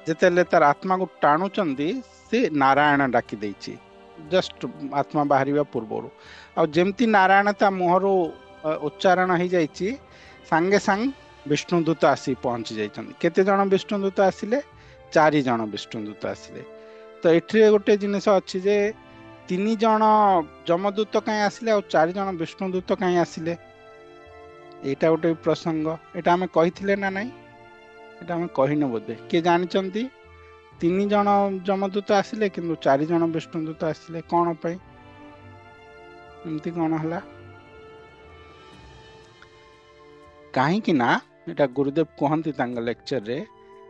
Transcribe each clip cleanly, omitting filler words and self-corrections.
ଯେତେବେଳେ ତାର ଆତ୍ମା को टाणुचंदी से नारायण डाकी देछि जस्ट आत्मा बाहरिबा पूर्वरु आ जेमती नारायण ता मुहरु उच्चारण हो जाइछि सांगे सांग विष्णुदूत आसी पहुंची जाइछन केते जण विष्णुदूत आसिले 4 जण विष्णुदूत आसिले तो एठी गोटे जिनिस अछि जे 3 जण जमदूत कहीं आसिले और 4 जण विष्णुदूत कहीं आसिले एटा गोटे प्रसंग एटा हमें कहिथिले ना नहीं एटा हमें कहिनो बोधे के जानिचंती 3 जण जमदूत आसिले किंतु 4 जण विष्णुदूत आसिले कोन पई एमती कोन हला कहीं कि ना एटा गुरुदेव कहंती तांग लेक्चर रे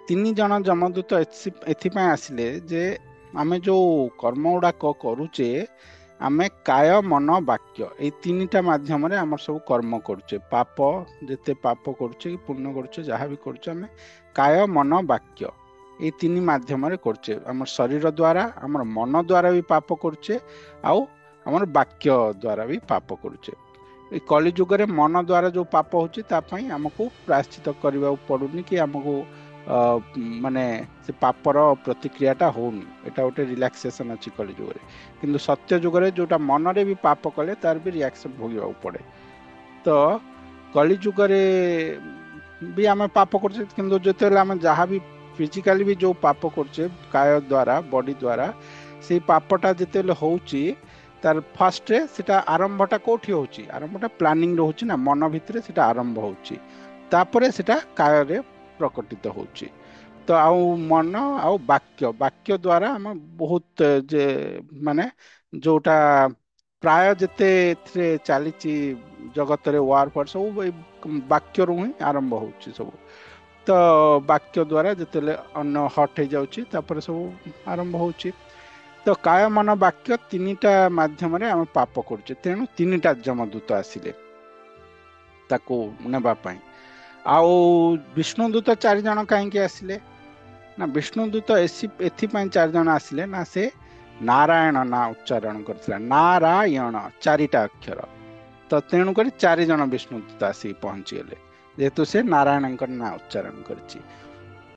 3 जण जमदूत एथि पई आसिले जे आमे जो कर्म उडा करूचे आमे काय मन वाक्य ए तीनटा माध्यम रे हमर सब कर्म करूचे पाप जेते पाप करूचे कि पुण्य करूचे जहाँ भी करूचे आमे काय मन वाक्य ए तीन माध्यम रे करूचे हमर शरीर द्वारा हमर मन द्वारा भी पाप करूचे आउ हमर वाक्य द्वारा भी पाप करूचे ए कली जुग रे मन द्वारा जो पाप होची ता पई हमको प्रायश्चित करबा पडुनी कि हमको माने से पापर प्रतिक्रियाटा होनी एटा गोटे रिलैक्सेशन अच्छी कली जुग रे किंतु सत्य जुग रे जोटा मन रे भी पाप कले तार भी रिएक्शन भोगिबा पड़े तो कली जुग रे भी आम पाप करछे किंतु जेतेले आम जहाँ भी फिजिकली भी जो पाप करछे काय द्वारा बॉडी द्वारा से पापटा जेतेले होउची तार फर्स्ट रे सेटा आरंभटा कोठी होउची आरंभटा प्लानिंग रहउची ना मन भितरे सेटा आरंभ होउची तापरे सेटा काय रे प्रकटित होउची तो आउ मन आउ वाक्य वाक्य द्वारा हम बहुत जे माने जोटा प्राय जेते चलीची जगत रे वार पर सब वाक्य रु ही आरंभ होउची सब तो वाक्य द्वारा जेतेले अन्न हट हो जाउची तापर सब आरंभ होउची तो काय मन वाक्य तीनटा माध्यम रे हम पाप करछे तेनु तीनटा जमदूत आसिले ताको नेबा पई आउ विष्णुदूत 4 जण कहीं आसिले ना विष्णुदूत एथि 4 जण आसिले ना से नारायण ना उच्चारण करथिला नारायण 4टा अक्षर तो तेणुक 4 जण विष्णुदूत आसी पहुंची गले जेहेतु से नारायण ना उच्चारण करछि